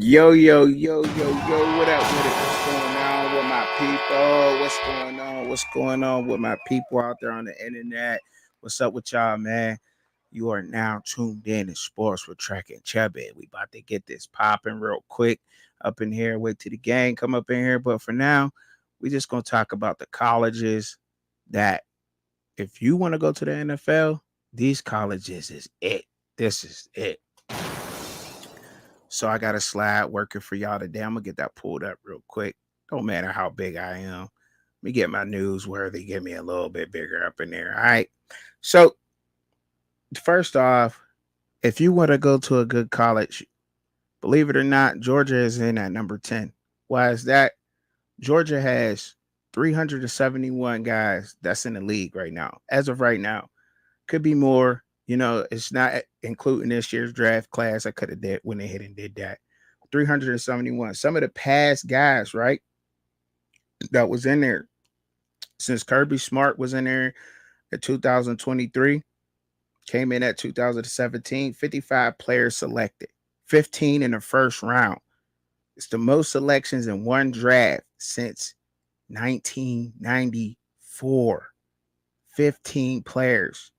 Yo, yo, yo, yo, yo, what up with it? What's going on with my people? What's going on? What's going on with my people out there on the internet? What's up with y'all, man? You are now tuned in to Sports with Track and Chubby. We about to get this popping real quick up in here. Wait till the gang come up in here. But for now, we just gonna talk about the colleges that if you want to go to the NFL, these colleges is it. This is it. So I got a slide working for y'all today. I'm gonna get that pulled up real quick. Don't matter how big I am. Let me get my newsworthy, get me a little bit bigger up in there. All right. So first off, if you want to go to a good college, believe it or not, Georgia is in at number 10. Why is that? Georgia has 371 guys that's in the league right now. As of right now, could be more. It's not including this year's draft class. I could have did when they hit and did that. 371. Some of the past guys, right, that was in there since Kirby Smart was in there at 2023, came in at 2017, 55 players selected, 15 in the first round. It's the most selections in one draft since 1994. 15 players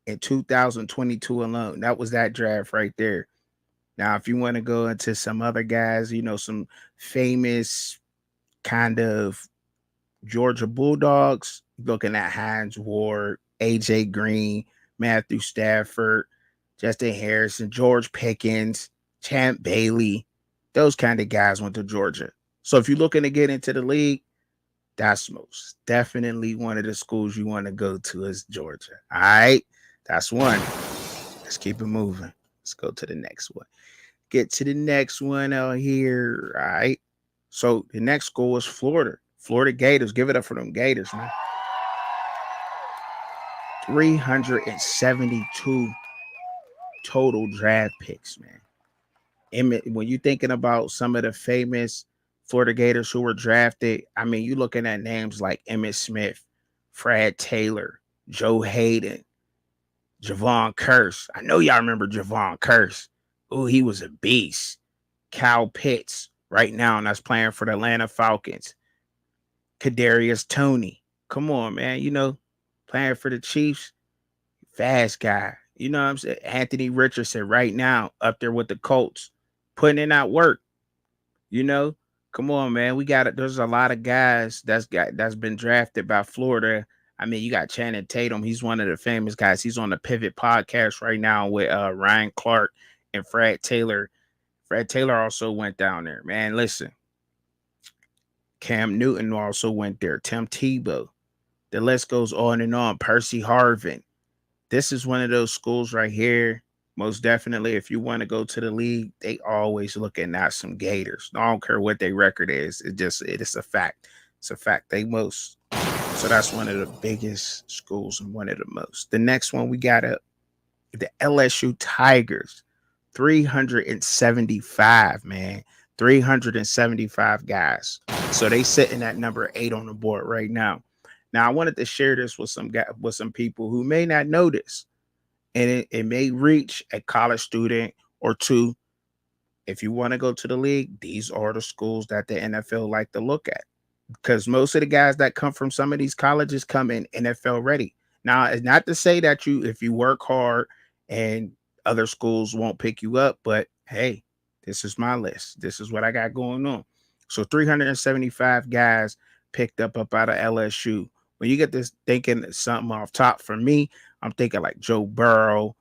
in 2022 alone. That was that draft right there. Now, if you want to go into some other guys, some famous kind of Georgia Bulldogs, looking at Hines Ward, AJ Green, Matthew Stafford, Justin Harrison, George Pickens, Champ Bailey, those kind of guys went to Georgia. So if you're looking to get into the league, that's most definitely one of the schools you want to go to is Georgia. All right. That's one. Let's keep it moving. Let's go to the next one. Get to the next one out here. All right. So the next school is Florida. Florida Gators. Give it up for them Gators, man. 372 total draft picks, man. When you're thinking about some of the famous Florida Gators who were drafted, I mean, you're looking at names like Emmitt Smith, Fred Taylor, Joe Hayden, Javon Curse. I know y'all remember Javon Curse. Oh, he was a beast. Cal Pitts, right now, and that's playing for the Atlanta Falcons. Kadarius Toney. Come on, man. Playing for the Chiefs. Fast guy. You know what I'm saying? Anthony Richardson right now up there with the Colts, putting in that work. You know, come on, man. We got it. There's a lot of guys that's been drafted by Florida. I mean, you got Channing Tatum. He's one of the famous guys. He's on the Pivot podcast right now with Ryan Clark and Fred Taylor. Fred Taylor also went down there. Man, listen. Cam Newton also went there. Tim Tebow. The list goes on and on. Percy Harvin. This is one of those schools right here. Most definitely, if you want to go to the league, they always looking at some Gators. I don't care what their record is. It is a fact. It's a fact. They most. So that's one of the biggest schools and one of the most. The next one we got the LSU Tigers. 375, man. 375 guys. So they sitting at number 8 on the board right now. Now I wanted to share this with some people who may not know this, and it may reach a college student or two. If you want to go to the league, these are the schools that the NFL like to look at, because most of the guys that come from some of these colleges come in NFL ready. Now, it's not to say that if you work hard and other schools won't pick you up, but hey, this is my list. This is what I got going on. So 375 guys picked up out of LSU. When you get this thinking something off top for me, I'm thinking like Joe Burrow.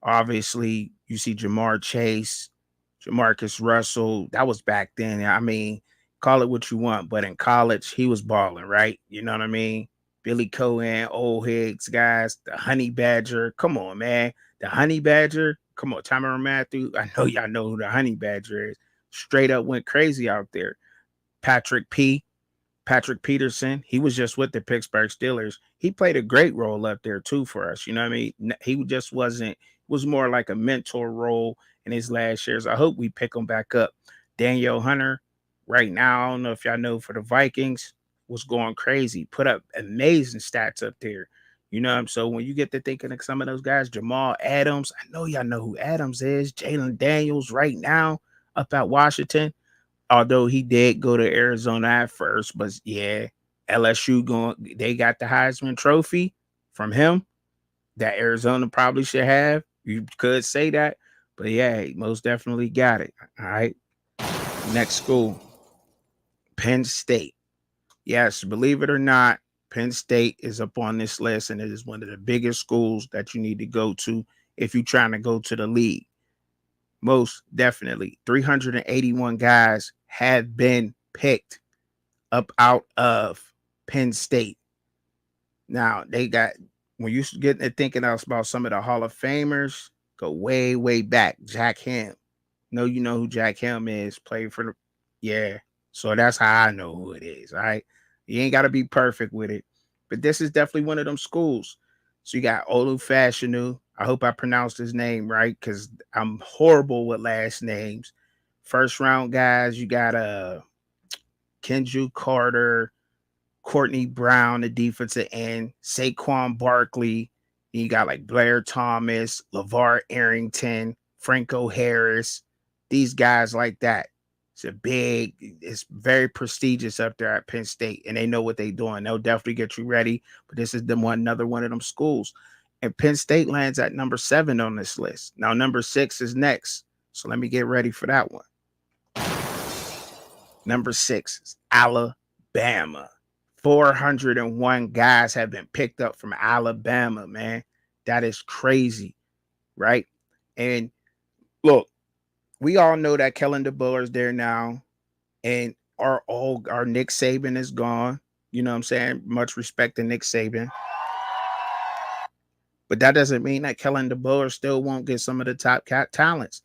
Obviously, you see Jamar Chase, Jamarcus Russell. That was back then. I mean, call it what you want, but in college, he was balling, right? You know what I mean? Billy Cohen, Old Higgs, guys, the Honey Badger. Come on, man. The Honey Badger. Come on, Tyrann Mathieu. I know y'all know who the Honey Badger is. Straight up went crazy out there. Patrick Peterson, he was just with the Pittsburgh Steelers. He played a great role up there too for us. You know what I mean? He just was more like a mentor role in his last years. I hope we pick him back up. Daniel Hunter, right now, I don't know if y'all know, for the Vikings, was going crazy. Put up amazing stats up there. So when you get to thinking of some of those guys, Jamal Adams, I know y'all know who Adams is. Jalen Daniels right now, up at Washington. Although he did go to Arizona at first, but yeah, LSU they got the Heisman Trophy from him that Arizona probably should have. You could say that, but yeah, he most definitely got it. All right. Next school, Penn State. Yes, believe it or not, Penn State is up on this list, and it is one of the biggest schools that you need to go to if you're trying to go to the league. Most definitely. 381 guys have been picked up out of Penn State. Now, they got, when you get to thinking about some of the Hall of Famers, go way, way back. Jack Ham. No, you know who Jack Ham is. Played for the, yeah. So that's how I know who it is. All right. You ain't got to be perfect with it. But this is definitely one of them schools. So you got Olu Fashanu. I hope I pronounced his name right because I'm horrible with last names. First round guys, you got Kenju Carter, Courtney Brown, the defensive end, Saquon Barkley. You got like Blair Thomas, LeVar Arrington, Franco Harris, these guys like that. It's very prestigious up there at Penn State, and they know what they're doing. They'll definitely get you ready. But this is another one of them schools. And Penn State lands at number 7 on this list. Now, number 6 is next. So let me get ready for that one. Number 6 is Alabama. 401 guys have been picked up from Alabama, man. That is crazy, right? And look, we all know that Kellen DeBoer is there now, and our Nick Saban is gone. You know what I'm saying? Much respect to Nick Saban. But that doesn't mean that Kellen DeBoer still won't get some of the top talents.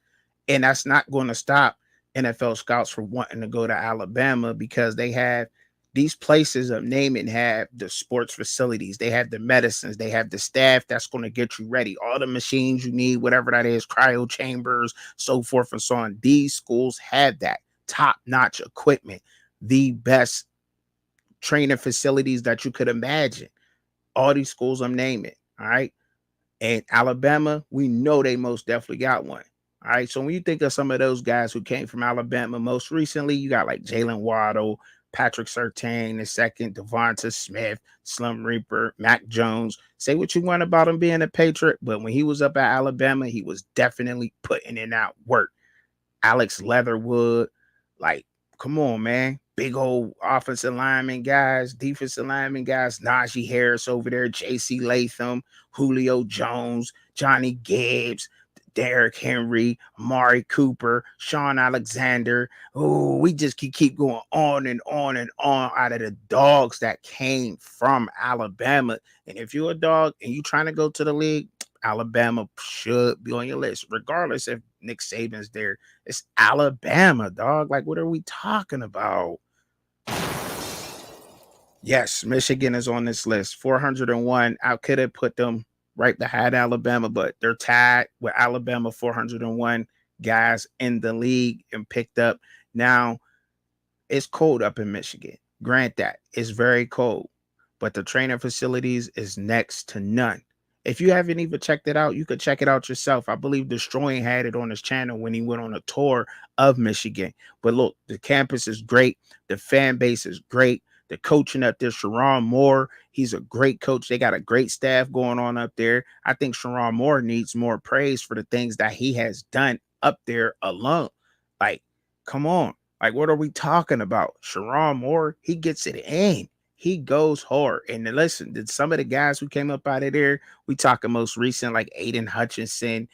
And that's not going to stop NFL scouts from wanting to go to Alabama because they have these places of naming have the sports facilities, they have the medicines, they have the staff that's going to get you ready, all the machines you need, whatever that is, cryo chambers, so forth and so on. These schools have that top-notch equipment, the best training facilities that you could imagine. All these schools I'm naming, all right? And Alabama, we know they most definitely got one. All right. So when you think of some of those guys who came from Alabama most recently, you got like Jalen Waddle, Patrick Surtain the second, Devonta Smith, Slim Reaper, Mac Jones. Say what you want about him being a Patriot, but when he was up at Alabama, he was definitely putting in that work. Alex Leatherwood, like, come on, man. Big old offensive lineman guys, defensive lineman guys, Najee Harris over there, J.C. Latham, Julio Jones, Johnny Gibbs, Derrick Henry, Amari Cooper, Sean Alexander. Oh, we just keep going on and on and on out of the dogs that came from Alabama. And if you're a dog and you're trying to go to the league, Alabama should be on your list, regardless if Nick Saban's there. It's Alabama, dog. Like, what are we talking about? Yes, Michigan is on this list. 401. I could have put them right behind Alabama, but they're tied with Alabama. 401 guys in the league and picked up. Now, it's cold up in Michigan. Grant that. It's very cold. But the training facilities is next to none. If you haven't even checked it out, you could check it out yourself. I believe Destroying had it on his channel when he went on a tour of Michigan. But look, the campus is great. The fan base is great. The coaching up there, Sharon Moore, he's a great coach. They got a great staff going on up there. I think Sharon Moore needs more praise for the things that he has done up there alone. Like, come on. Like, what are we talking about? Sharon Moore, he gets it in. He goes hard. And then listen, some of the guys who came up out of there, we talking most recent, like Aiden Hutchinson,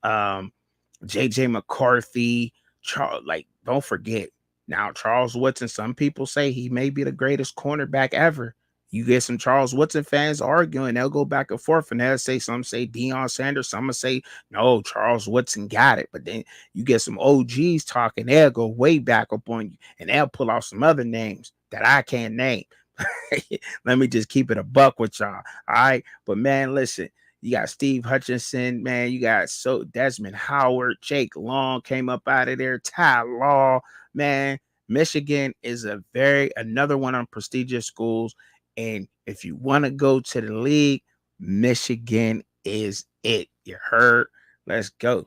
JJ McCarthy, Charles, like, don't forget. Now, Charles Woodson, some people say he may be the greatest cornerback ever. You get some Charles Woodson fans arguing, they'll go back and forth, and they'll say, some say Deion Sanders, some will say, no, Charles Woodson got it. But then you get some OGs talking, they'll go way back up on you, and they'll pull out some other names that I can't name. Let me just keep it a buck with y'all. All right. But man, listen, you got Steve Hutchinson, man. You got Desmond Howard, Jake Long came up out of there, Ty Law, man. Michigan is another one of prestigious schools. And if you want to go to the league, Michigan is it. You heard? Let's go.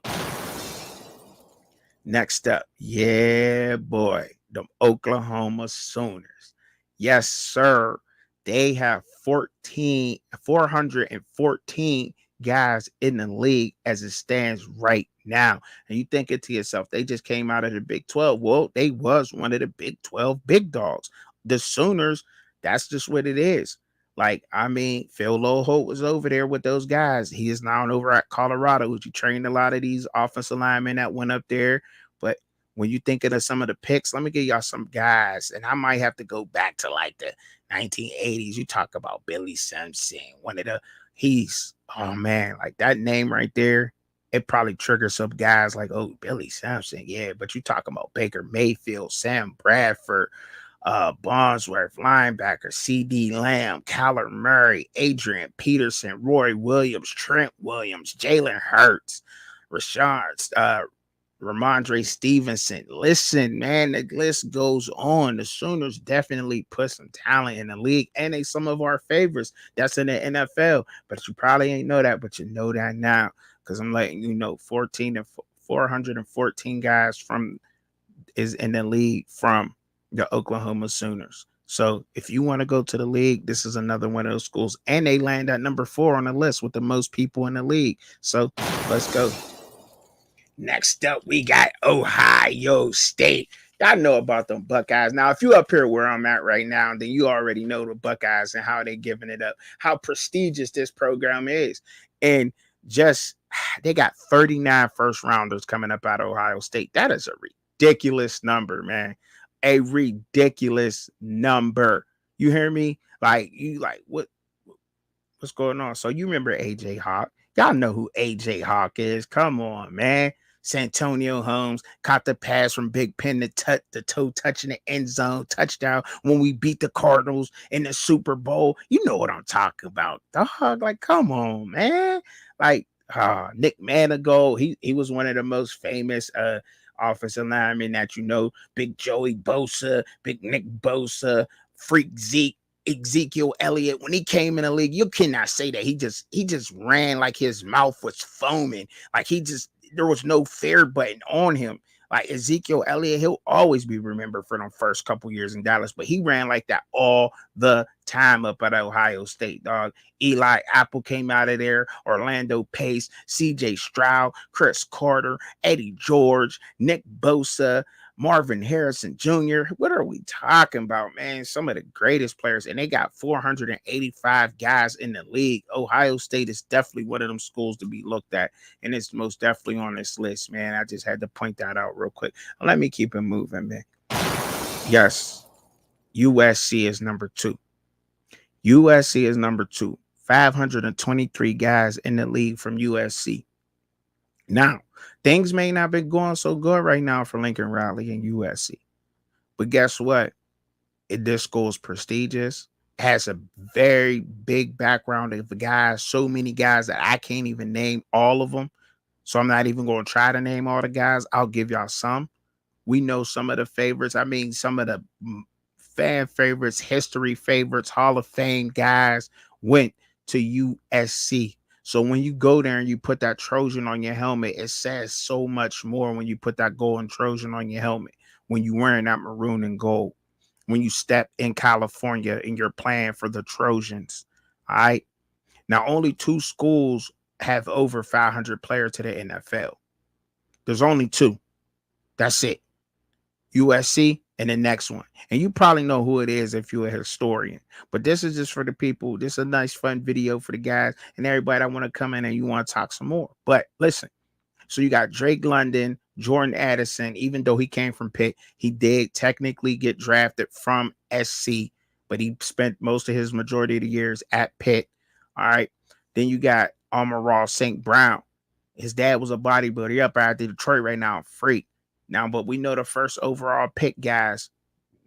Next up, yeah, boy, the Oklahoma Sooners. Yes, sir. They have 414 guys in the league as it stands right now. And you thinking to yourself, they just came out of the Big 12. Well, they was one of the Big 12 big dogs. The Sooners, that's just what it is. Like, I mean, Phil Loholt was over there with those guys. He is now over at Colorado, which he trained a lot of these offensive linemen that went up there. But when you thinking of some of the picks, let me give y'all some guys, and I might have to go back to like the 1980s. You talk about Billy Simpson, one of the oh man, like that name right there. It probably triggers some guys like, oh, Billy Simpson, yeah. But you talking about Baker Mayfield, Sam Bradford, Bonsworth, linebacker, C.D. Lamb, Kyler Murray, Adrian Peterson, Roy Williams, Trent Williams, Jalen Hurts, Rashard, Ramondre Stevenson. Listen, man, the list goes on. The Sooners definitely put some talent in the league, and they some of our favorites that's in the NFL. But you probably ain't know that, but you know that now because I'm letting you know 414 guys from is in the league from the Oklahoma Sooners. So if you want to go to the league, this is another one of those schools, and they land at number 4 on the list with the most people in the league. So let's go. Next up, we got Ohio State. Y'all know about them Buckeyes. Now, if you up here where I'm at right now, then you already know the Buckeyes and how they giving it up, how prestigious this program is. And just they got 39 first rounders coming up out of Ohio State. That is a ridiculous number, man. A ridiculous number. You hear me? Like, you like what's going on? So you remember AJ Hawk? Y'all know who AJ Hawk is. Come on, man. Santonio Holmes caught the pass from Big Pen the toe touching the end zone touchdown when we beat the Cardinals in the Super Bowl. You know what I'm talking about, dog. Like, come on, man. Like, Nick Manigault, he was one of the most famous offensive linemen that you know. Big Joey Bosa, Big Nick Bosa, Freak Zeke. Ezekiel Elliott, when he came in the league, you cannot say that he just ran like his mouth was foaming, like there was no fair button on him. Like Ezekiel Elliott, he'll always be remembered for them first couple years in Dallas, but he ran like that all the time up at Ohio State, dog. Eli Apple came out of there, Orlando Pace, CJ Stroud, Chris Carter, Eddie George, Nick Bosa, Marvin Harrison Jr. What are we talking about, man? Some of the greatest players, and they got 485 guys in the league. Ohio State is definitely one of them schools to be looked at, and it's most definitely on this list, man. I just had to point that out real quick. Let me keep it moving, man. Yes, USC is number 2. USC is number 2. 523 guys in the league from USC. Now, things may not be going so good right now for Lincoln Riley and USC. But guess what? This school is prestigious, has a very big background of guys, so many guys that I can't even name all of them. So I'm not even going to try to name all the guys. I'll give y'all some. We know some of the favorites. I mean, some of the fan favorites, history favorites, Hall of Fame guys went to USC. So when you go there and you put that Trojan on your helmet, it says so much more when you put that golden Trojan on your helmet, when you're wearing that maroon and gold, when you step in California and you're playing for the Trojans. All right. Now, only 2 schools have over 500 players to the NFL. There's only 2. That's it. USC and the next one. And you probably know who it is if you're a historian. But this is just for the people. This is a nice, fun video for the guys and everybody that want to come in and you want to talk some more. But listen, so you got Drake London, Jordan Addison. Even though he came from Pitt, he did technically get drafted from SC, but he spent most of his majority of the years at Pitt. All right. Then you got Amon-Ra St. Brown. His dad was a bodybuilder. He up out of Detroit right now, freak. Now, but we know the first overall pick, guys.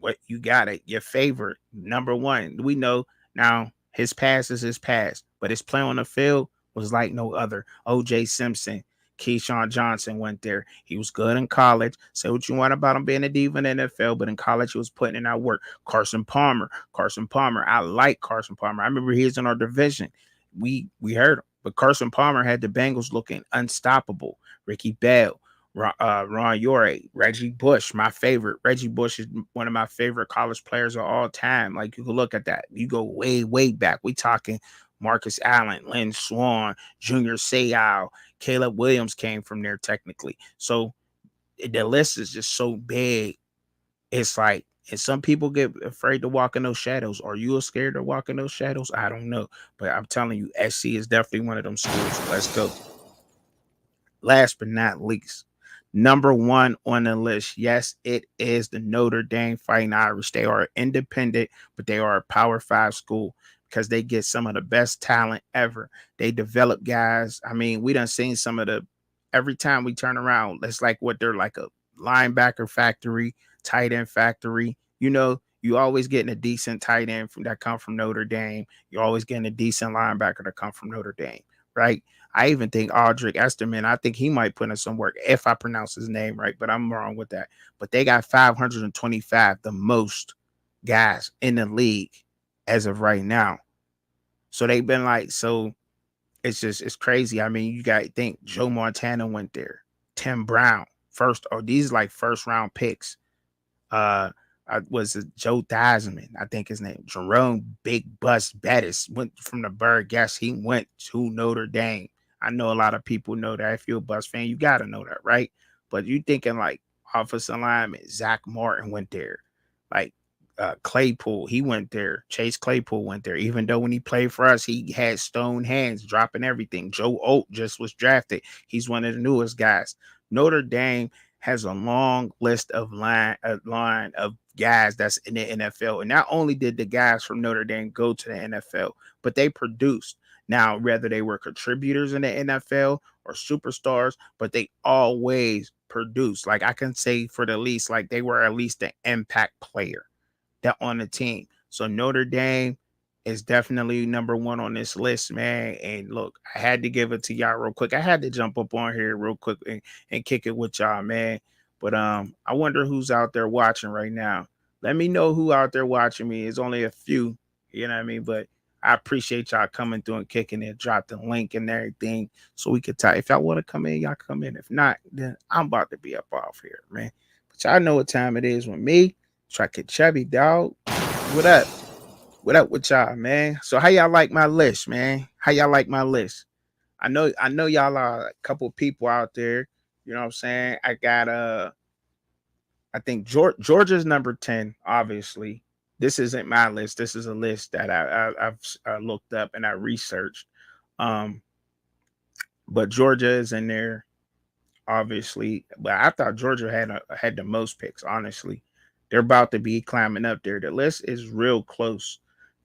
What you got it, your favorite, number 1. We know now his past is his past, but his play on the field was like no other. OJ Simpson, Keyshawn Johnson went there. He was good in college. Say what you want about him being a diva in the NFL, but in college he was putting in that work. Carson Palmer. I like Carson Palmer. I remember he was in our division. We heard him, but Carson Palmer had the Bengals looking unstoppable. Ricky Bell, Ron Yore, Reggie Bush, my favorite. Reggie Bush is one of my favorite college players of all time. Like you can look at that. You go way, way back. We talking Marcus Allen, Lynn Swan, Junior Seau, Caleb Williams came from there technically. So the list is just so big. It's like, and some people get afraid to walk in those shadows. Are you scared to walk in those shadows? I don't know. But I'm telling you, SC is definitely one of them schools. Let's go. Last but not least, number one on the list. Yes, it is the Notre Dame Fighting Irish. They are independent, but they are a Power Five school because they get some of the best talent ever. They develop guys. I mean, we done seen some of the, every time we turn around, it's like what they're like, a linebacker factory, tight end factory. You know, you always getting a decent tight end from that come from Notre Dame. You're always getting a decent linebacker that come from Notre Dame, right? I even think Audric Esterman, I think he might put in some work if I pronounce his name right, but I'm wrong with that. But they got 525, the most guys in the league as of right now. So they've been like, so it's crazy. I mean, you got to think Joe Montana went there, Tim Brown, first, or these like first round picks. Uh, was it Joe Theismann? I think his name. Jerome Big Bus Bettis went from the Bird. Guess he went to Notre Dame. I know a lot of people know that. If you're a Bus fan, you got to know that, right? But you thinking like offensive lineman, Zach Martin went there. Like Claypool, he went there. Chase Claypool went there. Even though when he played for us, he had stone hands, dropping everything. Joe Oat just was drafted. He's one of the newest guys. Notre Dame has a long list of line of guys that's in the NFL. And not only did the guys from Notre Dame go to the NFL, but they produced. Now, whether they were contributors in the NFL or superstars, but they always produced. Like I can say for the least, like they were at least an impact player that on the team. So Notre Dame is definitely number one on this list, man. And look, I had to give it to y'all real quick. I had to jump up on here real quick and kick it with y'all, man. But I wonder who's out there watching right now. Let me know who out there watching me. It's only a few, you know what I mean? But I appreciate y'all coming through and kicking it. Drop the link and everything so we could talk. If y'all want to come in, y'all come in. If not, then I'm about to be up off here, man. But y'all know what time it is with me. Try to chubby dog. What up? What up with y'all, man? So how y'all like my list, man? How y'all like my list? I know y'all are a couple people out there. You know what I'm saying? I got I think Georgia's number 10, obviously. This isn't my list. This is a list that I've looked up and I researched. Um, but Georgia is in there, obviously. But I thought Georgia had the most picks, honestly. They're about to be climbing up there. The list is real close.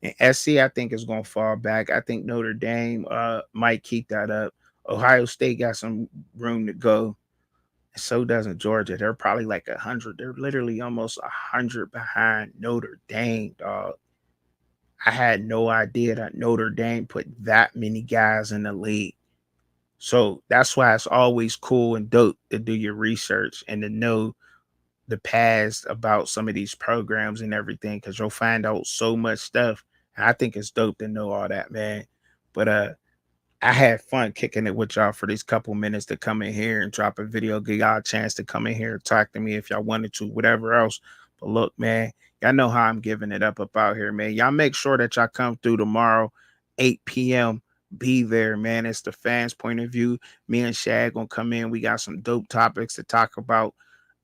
And SC, I think, is going to fall back. I think Notre Dame might keep that up. Ohio State got some room to go. So doesn't Georgia. They're probably like 100. They're literally almost 100 behind Notre Dame, dog. I had no idea that Notre Dame put that many guys in the league. So that's why it's always cool and dope to do your research and to know the past about some of these programs and everything because you'll find out so much stuff. And I think it's dope to know all that, man. But I had fun kicking it with y'all for these couple minutes to come in here and drop a video, give y'all a chance to come in here and talk to me if y'all wanted to, whatever else. But look, man, y'all know how I'm giving it up out here, man. Y'all make sure that y'all come through tomorrow, 8 p.m. Be there, man. It's the fans' point of view. Me and Shag gonna come in. We got some dope topics to talk about.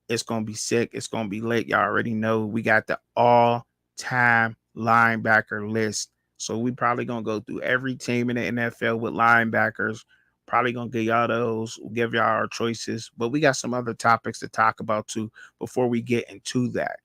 It's gonna be sick. It's gonna be lit. Y'all already know we got the all-time linebacker list. So we probably gonna go through every team in the NFL with linebackers. Probably gonna give y'all those, give y'all our choices. But we got some other topics to talk about too before we get into that.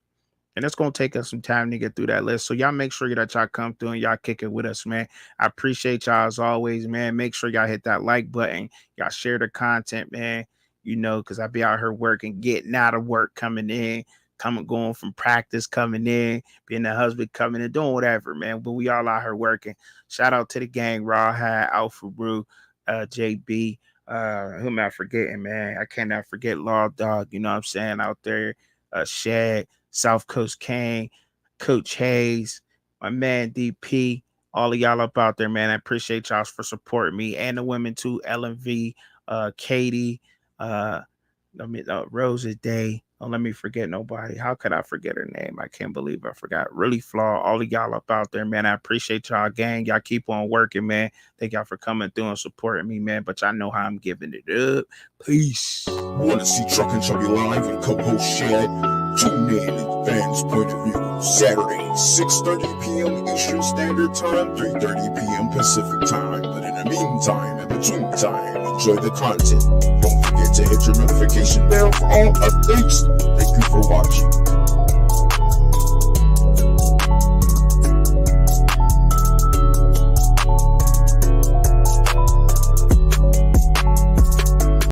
And it's gonna take us some time to get through that list. So y'all make sure that y'all come through and y'all kick it with us, man. I appreciate y'all as always, man. Make sure y'all hit that like button. Y'all share the content, man. You know, because I be out here working, getting out of work, coming in, coming, going from practice, coming in, being a husband, coming in, doing whatever, man. But we all out here working. Shout out to the gang, Rawhide, Alpha Brew, JB. Who am I forgetting, man? I cannot forget Law Dog, you know what I'm saying, out there. Shad, South Coast Kane, Coach Hayes, my man DP, all of y'all up out there, man. I appreciate y'all for supporting me and the women too, LMV, Katie, uh, Rosa Day. Don't let me forget nobody. How could I forget her name? I can't believe I forgot. Really Flaw. All of y'all up out there, man. I appreciate y'all, gang. Y'all keep on working, man. Thank y'all for coming through and supporting me, man. But y'all know how I'm giving it up. Peace. Wanna see Truck and Chubby live and co-host Shannon? Tune in at Fans Point of View, Saturday, 6:30 p.m. Eastern Standard Time, 3:30 p.m. Pacific Time. But in the meantime, in between time, enjoy the content. Don't forget to hit your notification bell for all updates. Thank you for watching.